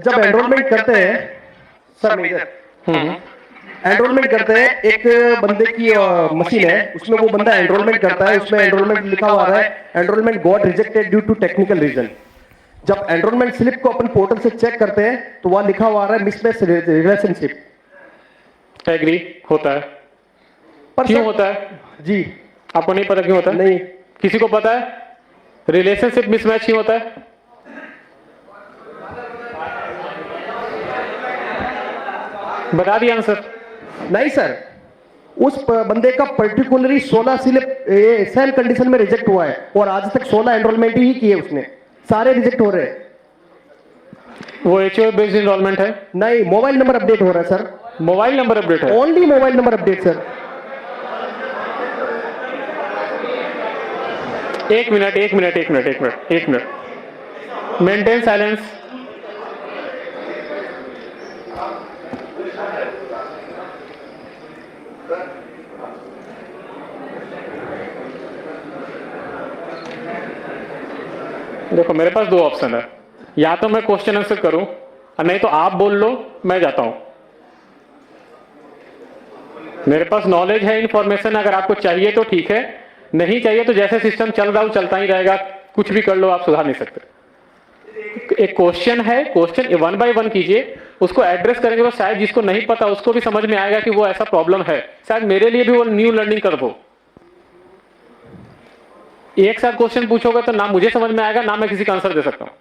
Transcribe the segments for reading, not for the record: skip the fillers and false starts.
जब एनरोलमेंट करते हैं सर मेजर एनरोलमेंट करते हैं, एक बंदे की मशीन है, उसमें वो बंदा एनरोलमेंट करता है, उसमें एनरोलमेंट लिखा हुआ है enrolment got rejected due to technical reason. जब एनरोलमेंट स्लिप को अपन पोर्टल से चेक करते हैं तो वहां लिखा हुआ है मिसमैच रिलेशनशिप। एग्री होता है, पर क्यों होता है जी? आपको नहीं पता क्यों होता है? नहीं। किसी को पता है रिलेशनशिप मिसमैच क्यों होता है? बता दिया आंसर। नहीं सर, उस बंदे का पर्टिकुलरली 16 स्लिप सेम कंडीशन में रिजेक्ट हुआ है और आज तक 16 एनरोलमेंट ही किए उसने, सारे रिजेक्ट हो रहे हैं। वो एचओ बेस्ड एनरोलमेंट है? नहीं, मोबाइल नंबर अपडेट हो रहा है सर। मोबाइल नंबर अपडेट है? Only mobile number update sir. एक मिनट मेंटेन साइलेंस। देखो मेरे पास दो ऑप्शन है, या तो मैं क्वेश्चन आंसर करूं और नहीं तो आप बोल लो, मैं जाता हूं। मेरे पास नॉलेज है, इंफॉर्मेशन अगर आपको चाहिए तो ठीक है, नहीं चाहिए तो जैसे सिस्टम चल रहा हो चलता ही रहेगा, कुछ भी कर लो, आप सुधार नहीं सकते। एक क्वेश्चन है, क्वेश्चन 1 बाय 1 कीजिए, उसको एड्रेस करेंगे तो शायद जिसको नहीं पता उसको भी समझ में आएगा कि वो ऐसा प्रॉब्लम है, शायद मेरे लिए भी वो न्यू लर्निंग कर दो। एक साथ क्वेश्चन पूछोगे तो ना मुझे समझ में आएगा ना मैं किसी का आंसर दे सकता हूं।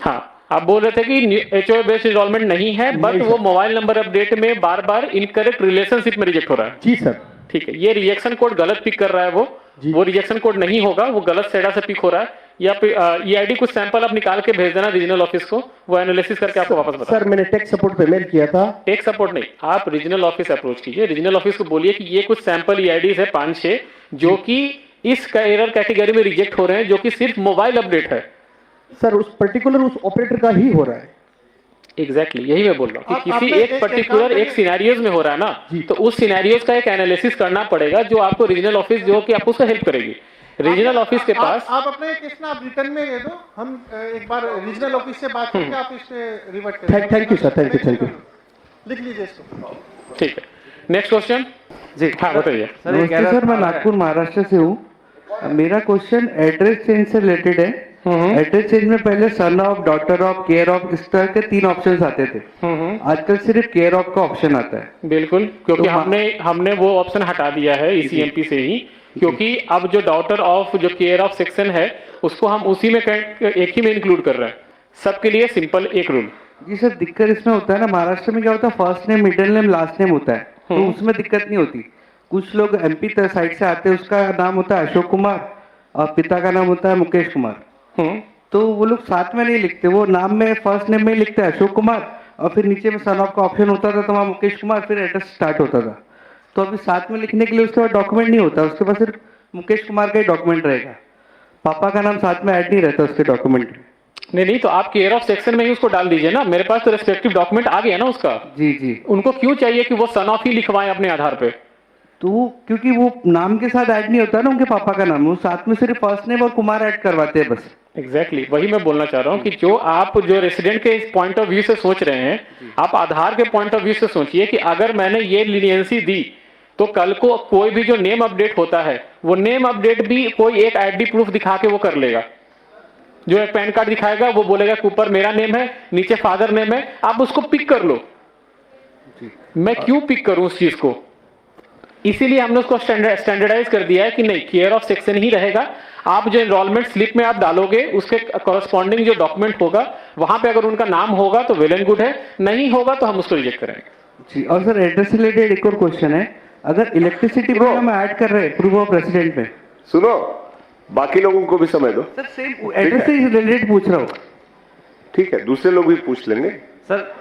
हाँ, आप बोल रहे थे कि एचओए बेस्ड एनरोलमेंट नहीं है, बट वो मोबाइल नंबर अपडेट में बार बार इनकरेक्ट रिलेशनशिप में रिजेक्ट हो रहा है। जी सर। ठीक है, ये रिजेक्शन कोड गलत पिक कर रहा है, वो रिजेक्शन कोड नहीं होगा, वो गलत सेडा से पिक हो रहा है। या ईआईडी कुछ सैंपल आप निकाल के भेज देना रीजनल ऑफिस को, वो एनालिसिस करके आपको वापस बता। सर मैंने टेक सपोर्ट पे मेल किया था। टेक सपोर्ट नहीं, आप रीजनल ऑफिस अप्रोच कीजिए, रीजनल ऑफिस को बोलिए कि ये कुछ सैंपल ईआईडीज है 5-6 जो कि इस एरर कैटेगरी में रिजेक्ट हो रहे हैं, जो कि सिर्फ मोबाइल अपडेट है। सर उस पर्टिकुलर उस ऑपरेटर का ही हो रहा है। एग्जैक्टली यही मैं बोल रहा हूँ कि किसी एक पर्टिकुलर एक सिनेरियोज में हो रहा है ना, तो उस सिनेरियोज का एक एनालिसिस करना पड़ेगा जो आपको रीजनल ऑफिस जो कि आपको उसको हेल्प करेगी। रीजनल ऑफिस के पास आप अपने केस ना आप रिटर्न में दे दो, हम एक बार रीजनल ऑफिस से बात करके आप इस पे रिवर्ट करें। Thank you sir, thank you. लिख लीजिए इसको। ठीक है, नेक्स्ट क्वेश्चन जी। हाँ बताइए सर। मैं नागपुर महाराष्ट्र से हूँ। मेरा क्वेश्चन एड्रेस चेंज से रिलेटेड है। एड्रेस चेंज में पहले son of, daughter of, care of, इस तरह के 3 ऑप्शंस आते थे। आजकल सिर्फ केयर ऑफ का ऑप्शन आता है। बिल्कुल, क्योंकि तो हमने वो ऑप्शन हटा दिया है ईसीएमपी से ही, क्योंकि अब जो डॉटर ऑफ जो केयर ऑफ सेक्शन है उसको हम उसी में एक ही में इंक्लूड कर रहे हैं, सबके लिए सिंपल एक रूल। जी सर, दिक्कत इसमें होता है ना, महाराष्ट्र में क्या होता है, first name, middle name, last name होता है, तो उसमें दिक्कत नहीं होती। कुछ लोग एमपी साइड से आते हैं, उसका नाम होता है अशोक कुमार और पिता का नाम होता है मुकेश कुमार, तो वो लोग साथ में नहीं लिखते, वो नाम में फर्स्ट नेम में ही लिखते हैं अशोक कुमार और फिर नीचे में सन ऑफ का ऑप्शन होता था तो वहाँ मुकेश कुमार, फिर एड्रेस स्टार्ट होता था। तो अभी साथ में लिखने के लिए उसके बाद डॉक्यूमेंट नहीं होता, उसके पास सिर्फ मुकेश कुमार का ही डॉक्यूमेंट रहेगा, पापा का नाम साथ में ऐड नहीं रहता उसके डॉक्यूमेंट। नहीं तो आप केयर ऑफ सेक्शन में ही उसको डाल दीजिए ना, मेरे पास तो रेस्पेक्टिव डॉक्यूमेंट आ गया ना उसका। जी। उनको क्यों चाहिए कि वो सन ऑफ ही लिखवाएं अपने आधार पे? तो क्योंकि वो नाम के साथ ऐड नहीं होता ना उनके पापा का नाम, वो साथ में सिर्फ फर्स्ट नेम और कुमार ऐड करवाते हैं बस। एग्जैक्टली वही मैं बोलना चाह रहा हूँ कि जो रेसिडेंट के पॉइंट ऑफ व्यू से सोच रहे हैं, आप आधार के पॉइंट ऑफ व्यू से सोचिए कि अगर मैंने ये लीनियंसी दी तो कल को कोई भी जो नेम अपडेट होता है वो नेम अपडेट भी कोई एक आईडी प्रूफ दिखा के वो कर लेगा। जो एक पैन कार्ड दिखाएगा वो बोलेगा कि ऊपर मेरा नेम है, नीचे फादर नेम है, आप उसको पिक कर लो। मैं क्यों पिक करूं उस चीज को? इसीलिए हमने उसको स्टैंडर्डाइज कर दिया है कि नहीं, केयर ऑफ सेक्शन ही रहेगा। आप जो एनरोलमेंट स्लिप में आप डालोगे उसके कॉरेस्पॉन्डिंग जो डॉक्यूमेंट होगा वहां पे अगर उनका नाम होगा तो वेल एंड गुड है, नहीं होगा तो हम उसको रिजेक्ट करेंगे। जी, और सर एड्रेस रिलेटेड एक और क्वेश्चन है, अगर इलेक्ट्रिसिटी बिल हम ऐड कर रहे हैं प्रूफ ऑफ रेसिडेंट में, सुनो बाकी लोगों को भी समय दो। सर सेम एड्रेस से रिलेटेड पूछ रहा हूँ। ठीक है, दूसरे लोग भी पूछ लेंगे। सर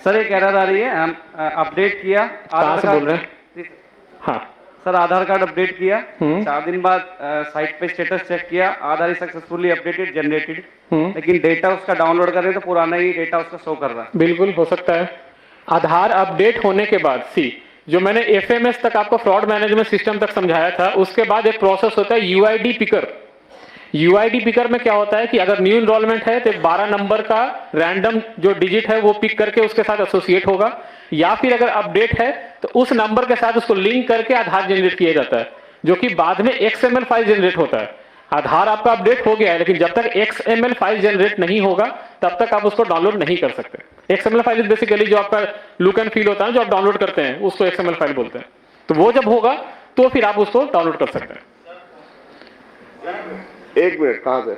सर एक एरर आ रही है, हम अपडेट किया, कहां से बोल रहे हैं? हाँ सर आधार कार्ड अपडेट किया, 4 दिन बाद साइट पे स्टेटस चेक किया, आधार इज सक्सेसफुली अपडेटेड जनरेटेड, लेकिन डेटा उसका डाउनलोड कर रहे हैं तो पुराना ही डेटा उसका शो कर रहा है। बिल्कुल हो सकता है। आधार अपडेट होने के बाद जो मैंने एफएमएस तक आपको फ्रॉड मैनेजमेंट सिस्टम तक समझाया था, उसके बाद एक प्रोसेस होता है यूआईडी पिकर। यूआईडी पिकर में क्या होता है कि अगर न्यू इनरोलमेंट है तो 12 नंबर का रैंडम जो डिजिट है वो पिक करके उसके साथ एसोसिएट होगा, या फिर अगर अपडेट है तो उस नंबर के साथ उसको लिंक करके आधार जनरेट किया जाता है, जो कि बाद में XML फाइल जनरेट होता है। आधार आपका अपडेट हो गया है, लेकिन जब तक XML फाइल जनरेट नहीं होगा तब तक आप उसको डाउनलोड नहीं कर सकते। XML फाइल बेसिकली जो आपका लुक एंड फील होता है जो आप डाउनलोड करते हैं उसको XML फाइल बोलते हैं। तो वो जब होगा तो फिर आप उसको डाउनलोड कर सकते हैं। एक मिनट, कहां से? हाँ,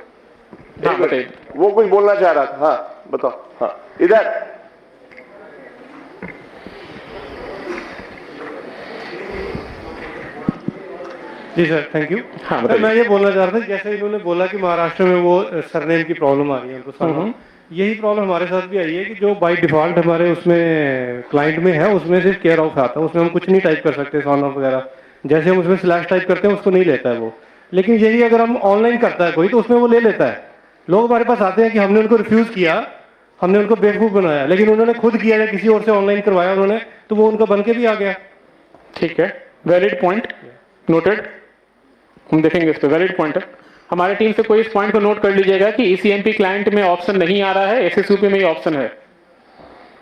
एक मिनट, बताइए। वो कुछ बोलना चाह रहा था। हाँ बताओ। हाँ इधर। जी सर, थैंक यू। हाँ, सर बताइए। मैं ये बोलना चाह रहा था, जैसे इन्होंने बोला कि महाराष्ट्र में वो सरनेम की प्रॉब्लम आ रही है उनको सरनेम, यही प्रॉब्लम हमारे साथ भी आई है कि जो बाय डिफॉल्ट हमारे उसमें क्लाइंट में है उसमें सिर्फ केयर ऑफ आता है, उसमें हम कुछ नहीं टाइप कर सकते सन ऑफ वगैरह, जैसे हम उसमें स्लैश टाइप करते हैं उसको नहीं लेता है वो। लेकिन यही अगर हम ऑनलाइन करता है कोई तो उसमें वो ले लेता है। लोग हमारे पास आते हैं कि हमने उनको रिफ्यूज किया, हमने उनको बेवकूफ बनाया, लेकिन उन्होंने खुद किया या किसी और से ऑनलाइन करवाया उन्होंने, तो वो उनका बन के भी आ गया। ठीक है, वैलिड पॉइंट, नोटेड। हम देखेंगे इस पे, वैलिड पॉइंट है। हमारे टीम से कोई इस पॉइंट को नोट कर लीजिएगा कि ECMP क्लाइंट में ऑप्शन नहीं आ रहा है, SSUP में ही ऑप्शन है।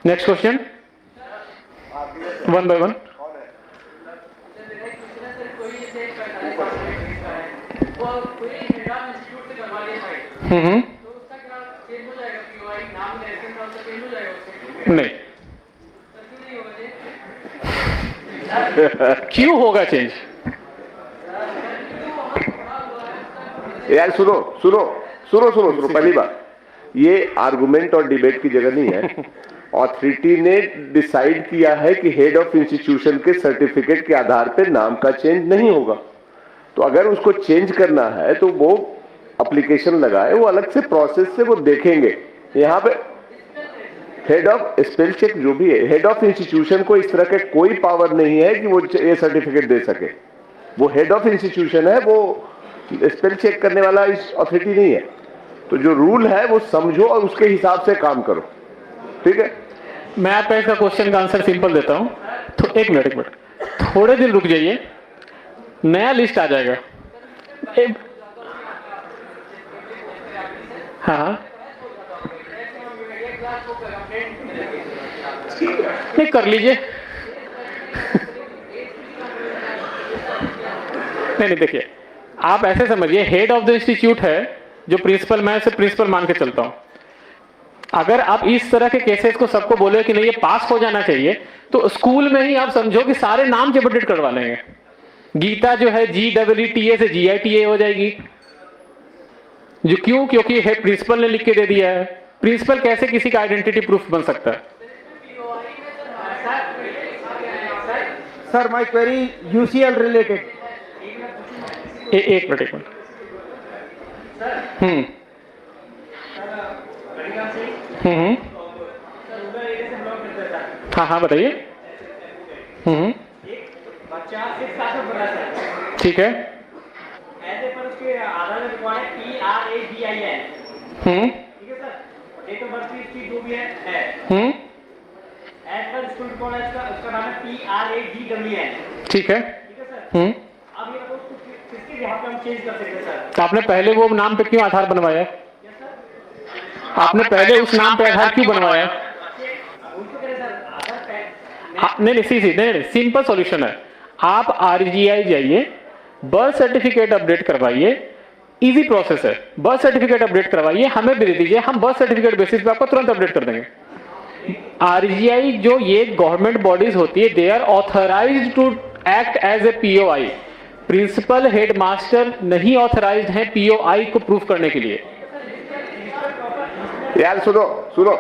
Next question, one by one. नहीं, क्यों होगा चेंज? यार सुनो सुनो सुनो सुनो सुनो, पहली बात, ये आर्गुमेंट और डिबेट की जगह नहीं है। ऑथोरिटी ने डिसाइड किया है कि हेड ऑफ इंस्टीट्यूशन के सर्टिफिकेट के आधार पर नाम का चेंज नहीं होगा। तो अगर उसको चेंज करना है तो वो एप्लीकेशन लगाए, वो अलग से प्रोसेस से वो देखेंगे। यहाँ पे हेड ऑफ स्पेल चेक जो भी है, हेड ऑफ इंस्टीट्यूशन को इस तरह के कोई पावर नहीं है कि वो ये सर्टिफिकेट दे सके। वो हेड ऑफ इंस्टीट्यूशन है, वो स्पेल चेक करने वाला इस अथॉरिटी नहीं है। तो जो रूल है वो समझो और उसके हिसाब से काम करो, ठीक है? मैं आपका इसका क्वेश्चन का आंसर सिंपल देता हूं। तो एक मिनट, थोड़े दिन रुक जाइए, नया लिस्ट आ जाएगा। हाँ, नहीं कर लीजिए। नहीं, देखिए, आप ऐसे समझिए, हेड ऑफ द इंस्टीट्यूट है जो प्रिंसिपल, मैं इसे प्रिंसिपल मान के चलता हूं। अगर आप इस तरह के केसेस को सबको बोले कि नहीं ये पास हो जाना चाहिए, तो स्कूल में ही आप समझो कि सारे नाम जब अपडेट करवा लेंगे। गीता जो है GEETA से GITA हो जाएगी। जो क्यों? क्योंकि है प्रिंसिपल ने लिख के दे दिया है। प्रिंसिपल कैसे किसी का आइडेंटिटी प्रूफ बन सकता है? Sir, my query UCL related. एक मिनट। हाँ बताइए। ठीक है। ऐसे पर उसके आधार में रिकॉर्ड है PRAGIN। ठीक है सर, डेट ऑफ बर्थ की इसकी जो भी है एज पर स्कूल रिकॉर्ड है, उसका नाम है PRAGWN। ठीक है। ठीक है सर। अब ये बताओ किसके बिहाफ पे हम चेंज कर सकते हैं सर? आपने पहले वो नाम पे क्यों आधार बनवाया? आपने पहले उस नाम पे आधार क्यों बनवाया? नहीं, सिंपल सॉल्यूशन है। आप RGI जाइए, बर्थ सर्टिफिकेट अपडेट करवाइए, इजी प्रोसेस है। बर्थ सर्टिफिकेट अपडेट करवाइए, हमें भी दे दीजिए, हम बर्थ सर्टिफिकेट बेसिस पे आपको तुरंत अपडेट कर देंगे। RGI जो ये गवर्नमेंट बॉडीज होती है, they are authorised to act as a POI। Principal headmaster नहीं ऑथराइज्ड है POI को प्रूफ करने के लिए। यार सुनो सुनो,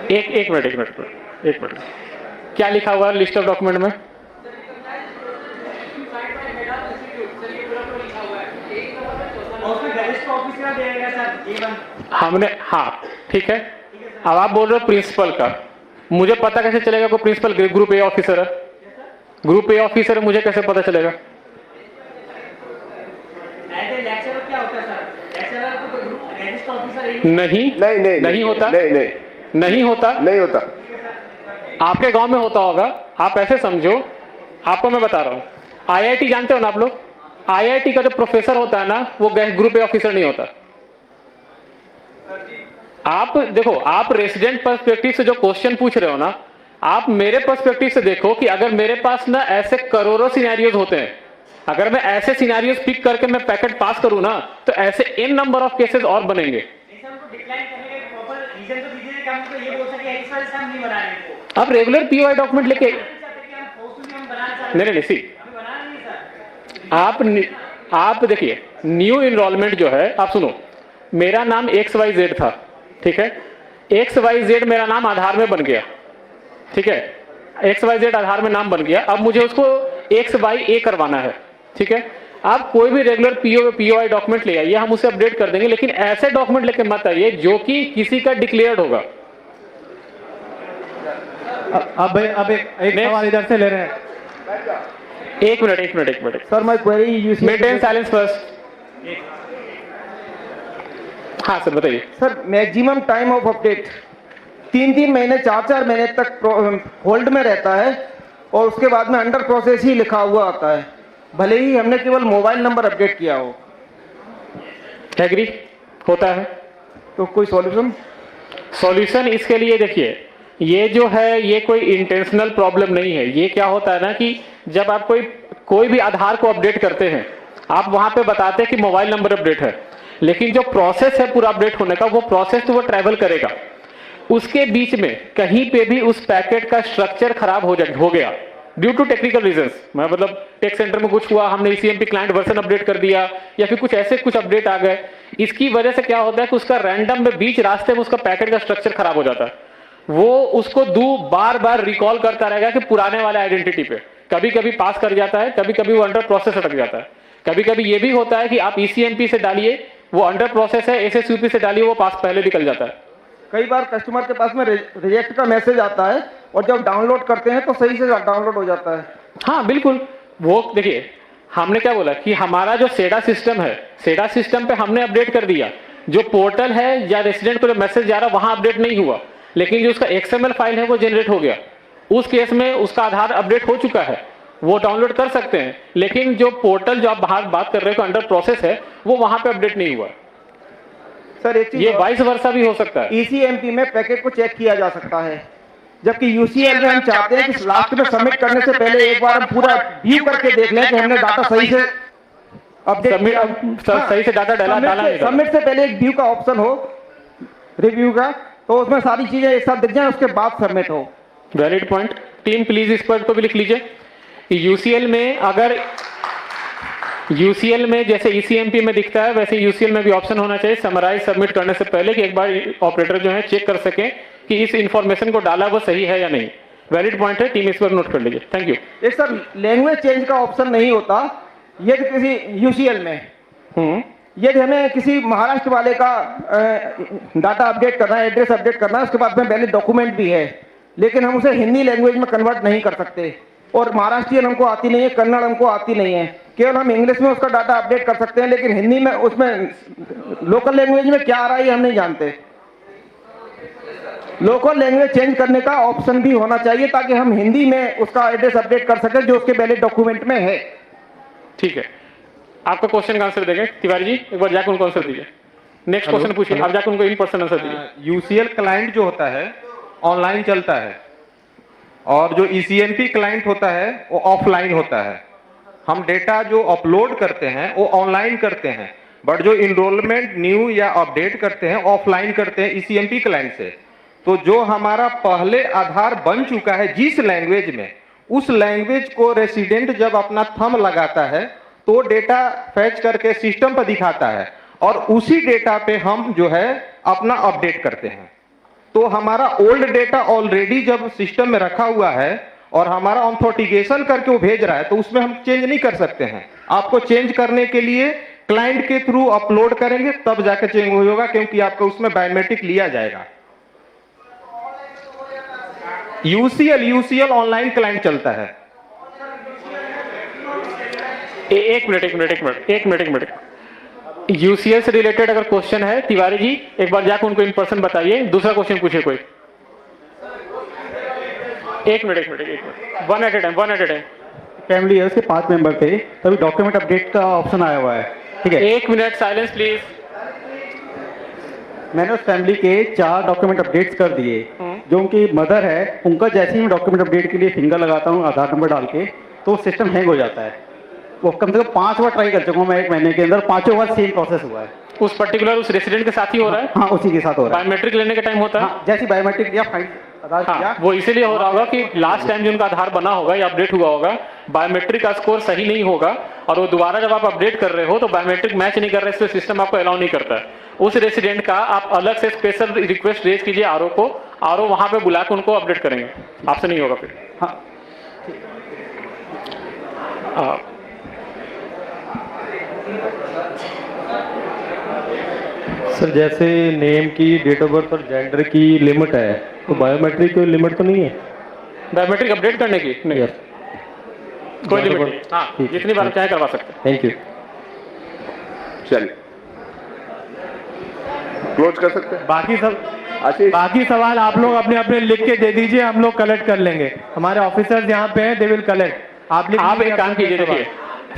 एक मिनट, क्या लिखा हुआ है लिस्ट ऑफ डॉक्यूमेंट में? हमने, हाँ ठीक है। अब आप बोल रहे हो प्रिंसिपल का, मुझे पता कैसे चलेगा कोई प्रिंसिपल ग्रुप A ऑफिसर है? ग्रुप A ऑफिसर है, मुझे कैसे पता चलेगा? नहीं नहीं होता। नहीं नहीं, नहीं होता। नहीं होता। आपके गांव में होता होगा, आप ऐसे समझो, आपको मैं बता रहा हूं, आईआईटी जानते हो ना आप लोग, आईआईटी का जो प्रोफेसर होता है ना, वो ग्रुप ए ऑफिसर नहीं होता। आप देखो, आप रेसिडेंट पर्सपेक्टिव से जो क्वेश्चन पूछ रहे हो ना, आप मेरे पर्सपेक्टिव से देखो कि अगर मेरे पास ना ऐसे करोड़ों सिनेरियोज होते हैं, अगर मैं ऐसे सिनेरियोज पिक करके मैं पैकेट पास करूं ना, तो ऐसे इन नंबर ऑफ केसेस और बनेंगे। नहीं सर, उनको डिक्लाइन करने का एक प्रॉपर रीजन तो दीजिए कि हम तो ये बोल सके इस वजह से हम नहीं बना रहे हैं। आप रेगुलर पीओआई डॉक्यूमेंट लेके नहीं सी, आप देखिए, न्यू इनरोलमेंट जो है, आप सुनो, मेरा नाम XYZ था, ठीक है, XYZ मेरा नाम आधार में बन गया, ठीक है, XYZ आधार में नाम बन गया, अब मुझे उसको XYA करवाना है, ठीक है। आप कोई भी रेगुलर पीओआई डॉक्यूमेंट ले आइए, हम उसे अपडेट कर देंगे, लेकिन ऐसे डॉक्यूमेंट लेके मत आइए जो कि किसी का डिक्लेयर्ड होगा। अब एक सवाल इधर से ले रहे हैं। एक minute sir my query maintain silence first. हाँ सर बताइए। Sir maximum time of update 3-3 महीने 4-4 महीने तक होल्ड में रहता है और उसके बाद में अंडर प्रोसेस ही लिखा हुआ आता है, भले ही हमने केवल मोबाइल नंबर अपडेट किया हो। एग्री होता है। तो कोई सॉल्यूशन इसके लिए देखिए, ये जो है ये कोई इंटेंशनल प्रॉब्लम नहीं है। ये क्या होता है ना कि जब आप कोई भी आधार को अपडेट करते हैं, आप वहां पे बताते हैं कि मोबाइल नंबर अपडेट है, लेकिन जो प्रोसेस है पूरा अपडेट होने का, वो प्रोसेस तो वो ट्रैवल करेगा, उसके बीच में कहीं पे भी उस पैकेट का स्ट्रक्चर खराब हो गया ड्यू टू टेक्निकल रीजंस, मतलब टेक सेंटर में कुछ हुआ, हमने ECMP क्लाइंट वर्जन अपडेट कर दिया, या फिर कुछ ऐसे कुछ अपडेट आ गए, इसकी वजह से क्या होता है कि उसका रैंडम में बीच रास्ते में उसका पैकेट का स्ट्रक्चर खराब हो जाता है। वो उसको बार बार रिकॉल करता रहेगा कि पुराने वाले आइडेंटिटी पे, कभी कभी पास कर जाता है, कभी कभी वो अंडर प्रोसेस अटक जाता है, कभी कभी ये भी होता है कि आप ECMP से डालिए, वो अंडर प्रोसेस है, SSUP से डालिए, वो पास पहले निकल जाता है। कई बार कस्टमर के पास में रिजेक्ट का मैसेज आता है और जब डाउनलोड करते हैं तो सही से डाउनलोड हो जाता है। हाँ बिल्कुल, वो देखिए हमने क्या बोला कि हमारा जो सेडा सिस्टम है, सेडा सिस्टम पे हमने अपडेट कर दिया, जो पोर्टल है या रेसिडेंट को जो मैसेज जा रहा है वहां अपडेट नहीं हुआ, लेकिन जो उसका XML फाइल है वो जनरेट हो गया, उस केस में उसका आधार अपडेट हो चुका है, वो डाउनलोड कर सकते हैं, लेकिन जो पोर्टल जो आप बाहर बात कर रहे हो अंडर प्रोसेस है, वो वहां पे अपडेट नहीं हुआ। सर एक चीज, ये वाइस वर्सा भी हो सकता है। ECMP में पैकेट को चेक किया जा सकता है, जबकि UCL में हम चाहते हैं कि लास्ट में सबमिट करने से पहले एक बार हम पूरा व्यू करके देख लें कि हमने डाटा सही से अपडेट, सही से डाटा डाला है। सबमिट से पहले एक व्यू का ऑप्शन हो, रिव्यू का, तो उसमें सारी चीजें एक साथ दिख जाए, उसके बाद सबमिट हो। Valid point. टीम प्लीज इस पर तो भी लिख लीजिए कि UCL में, अगर UCL में जैसे ECMP में दिखता है वैसे UCL में भी ऑप्शन होना चाहिए समराइज सबमिट करने से पहले, कि एक बार ऑपरेटर जो है चेक कर सके कि इस इंफॉर्मेशन को डाला वो सही है या नहीं। वैलिड पॉइंट है, टीम इस पर नोट कर लीजिए। Thank you. एक सर लैंग्वेज चेंज का ऑप्शन नहीं होता यदि किसी UCL में, यदि हमें किसी महाराष्ट्र वाले का डाटा अपडेट करना है, एड्रेस अपडेट करना है, उसके बाद में वैलिड डॉक्यूमेंट भी है, लेकिन हम उसे हिंदी लैंग्वेज में कन्वर्ट नहीं कर सकते, और महाराष्ट्रियन हमको आती नहीं है, कन्नड़ हमको आती नहीं है, केवल हम इंग्लिश में उसका डाटा अपडेट कर सकते हैं, लेकिन हिंदी में उसमें लोकल लैंग्वेज में क्या आ रहा है हम नहीं जानते। लोकल लैंग्वेज चेंज करने का ऑप्शन भी होना चाहिए ताकि हम हिंदी में उसका एड्रेस अपडेट कर सकें जो उसके वैलिड डॉक्यूमेंट में है। ठीक है, आपका क्वेश्चन का आंसर देंगे तिवारी जी, एक बार जाकर उनको आंसर दीजिए। नेक्स्ट क्वेश्चन पूछिए, आप जाकर उनको इन पर्सन आंसर दीजिए। UCL क्लाइंट जो होता है ऑनलाइन चलता है और जो ECMP क्लाइंट होता है वो ऑफलाइन होता है। हम डेटा जो अपलोड करते हैं वो ऑनलाइन करते हैं, बट जो इनरोलमेंट न्यू या अपडेट करते हैं ऑफलाइन करते हैं ECMP क्लाइंट से। तो जो हमारा पहले आधार बन चुका है जिस लैंग्वेज में, उस लैंग्वेज को रेसिडेंट जब अपना थंब लगाता है तो डेटा फैच करके सिस्टम पर दिखाता है और उसी डेटा पे हम जो है अपना अपडेट करते हैं। तो हमारा ओल्ड डेटा ऑलरेडी जब सिस्टम में रखा हुआ है और हमारा ऑथेंटिकेशन करके वो भेज रहा है तो उसमें हम चेंज नहीं कर सकते हैं। आपको चेंज करने के लिए क्लाइंट के थ्रू अपलोड करेंगे तब जाकर चेंज होगा, क्योंकि आपका उसमें बायोमेट्रिक लिया जाएगा। UCL ऑनलाइन क्लाइंट चलता है। एक मिनट UCL से रिलेटेड अगर क्वेश्चन है तिवारी जी, एक बार जाकर उनको इन पर्सन बताइए। दूसरा क्वेश्चन पूछिए कोई। एक minute one at a time family है उसके 5 मेंबर थे, तभी डॉक्यूमेंट अपडेट का ऑप्शन आया हुआ है, ठीक है। 1 मिनट साइलेंस प्लीज। मैंने उस फैमिली के 4 डॉक्यूमेंट अपडेट्स कर दिए। जो उनकी मदर है, उनका जैसे ही मैं डॉक्यूमेंट अपडेट के लिए फिंगर लगाता हूँ आधार नंबर डाल के, तो सिस्टम हैंग हो जाता है। वो कम से कम 5 बार ट्राई कर चुका हूँ मैं 1 महीने के अंदर, 5 बार सेम प्रोसेस हुआ है। उस पर्टिकुलर उस रेसिडेंट के साथ ही हो रहा है? हाँ, उसी के साथ हो रहा है। बायोमेट्रिक लेने के टाइम होता है? हाँ, जैसे बायोमेट्रिक या फाइल आधार हाँ, किया, वो इसीलिए हो रहा होगा कि लास्ट टाइम जो उनका आधार बना होगा या अपडेट हुआ होगा, बायोमेट्रिक का स्कोर सही नहीं होगा, और वो दोबारा जब आप अपडेट कर रहे हो तो बायोमेट्रिक मैच नहीं कर रहे, इसलिए सिस्टम आपको अलाउ नहीं करता है। उस रेसिडेंट का आप अलग से स्पेशल रिक्वेस्ट रेज कीजिए आरओ को, आरओ वहां पे बुला के उनको अपडेट करेंगे, आपसे नहीं होगा फिर। हाँ, सर जैसे नेम की, डेट ऑफ बर्थ और जेंडर की लिमिट है, तो बायोमेट्रिक की लिमिट तो नहीं है? बायोमेट्रिक अपडेट करने की नहीं, कोई लिमिट नहीं। हाँ, ठीक है, जितनी बार चाहे करवा सकते हैं। Thank you. चलिए क्लोज कर सकते हैं। बाकी सवाल आप लोग अपने अपने लिख के दे दीजिए, हम लोग कलेक्ट कर लेंगे। हमारे ऑफिसर्स यहाँ पे हैं, दे विल कलेक्ट। आप एक काम कीजिए, देखिए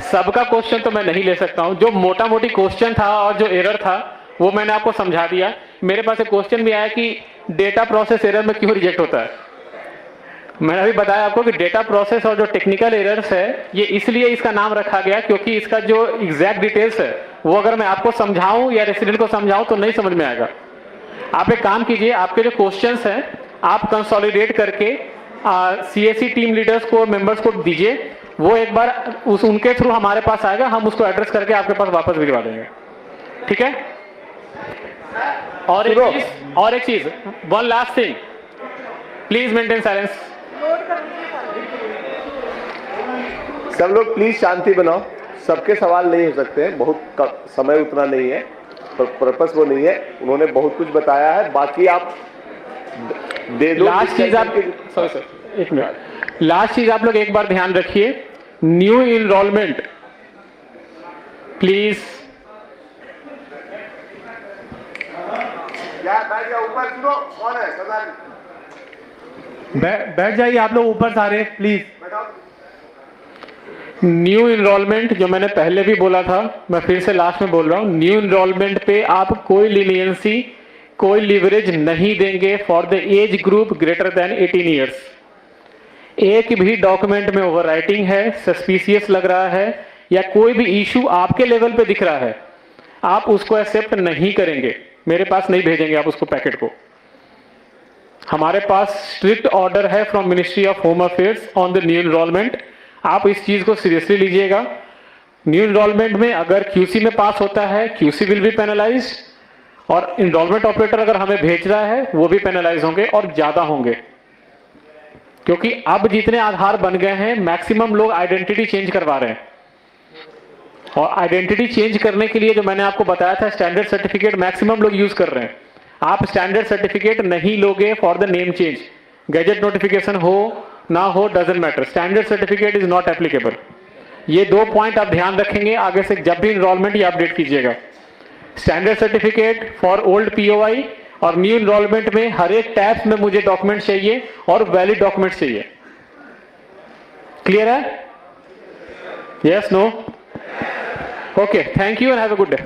सबका क्वेश्चन तो मैं नहीं ले सकता हूँ, जो मोटा मोटी क्वेश्चन था और जो एरर था वो मैंने आपको समझा दिया। मेरे पास एक क्वेश्चन भी आया कि डेटा प्रोसेस एरर में क्यों रिजेक्ट होता है। मैंने अभी बताया आपको कि डेटा प्रोसेस और जो टेक्निकल एरर्स है, ये इसलिए इसका नाम रखा गया क्योंकि इसका जो एग्जैक्ट डिटेल्स है वो अगर मैं आपको समझाऊं या रेसिडेंट को समझाऊं तो नहीं समझ में आएगा। आप एक काम कीजिए, आपके जो क्वेश्चंस हैं आप कंसोलिडेट करके सीएससी टीम लीडर्स को, मेंबर्स को दीजिए, वो एक बार उनके थ्रू हमारे पास आएगा, हम उसको एड्रेस करके आपके पास वापस भिजवा देंगे, ठीक है। और एक चीज, one last thing, please maintain silence. सब लोग प्लीज शांति बनाओ, सबके सवाल नहीं हो सकते हैं, बहुत समय उतना नहीं है, पर पर्पस वो नहीं है। उन्होंने बहुत कुछ बताया है, बाकी आप दे दो। लास्ट चीज आप, सॉरी सर, एक मिनट, लास्ट चीज आप लोग एक बार ध्यान रखिए, न्यू इनरोलमेंट प्लीज। ऊपर सुनो, कौन है सरदार? बैठ जाइए आप लोग ऊपर सारे, प्लीज। न्यू इनरोलमेंट जो मैंने पहले भी बोला था, मैं फिर से लास्ट में बोल रहा हूं, न्यू इनरोलमेंट पे आप कोई लीनियंसी, कोई लीवरेज नहीं देंगे for the age group greater than 18 years. एक भी डॉक्यूमेंट में ओवरराइटिंग है, सस्पिशियस लग रहा है या कोई भी इशू आपके लेवल पे दिख रहा है, आप उसको एक्सेप्ट नहीं करेंगे, मेरे पास नहीं भेजेंगे आप उसको पैकेट को। हमारे पास स्ट्रिक्ट ऑर्डर है from ministry of home affairs on the new enrolment, आप इस चीज को सीरियसली लीजिएगा। न्यू इनरोलमेंट में अगर क्यूसी में पास होता है, क्यूसी विल बी पेनलाइज्ड, और इनरोलमेंट ऑपरेटर अगर हमें भेज रहा है वो भी पेनलाइज होंगे और ज्यादा होंगे, क्योंकि अब जितने आधार बन गए हैं मैक्सिमम लोग आइडेंटिटी चेंज करवा रहे हैं, और आइडेंटिटी चेंज करने के लिए जो मैंने आपको बताया था स्टैंडर्ड सर्टिफिकेट मैक्सिमम लोग यूज कर रहे हैं। आप स्टैंडर्ड सर्टिफिकेट नहीं लोगे for the name change, gadget notification हो ना हो doesn't matter, standard certificate is not applicable. ये 2 पॉइंट आप ध्यान रखेंगे आगे से जब भी इनरोलमेंट या अपडेट कीजिएगा। Standard certificate for old POI और न्यू इनरोलमेंट में हर एक टैब में मुझे डॉक्यूमेंट चाहिए और वैलिड डॉक्यूमेंट चाहिए। क्लियर है? Yes, no? Okay, thank you and have a good day.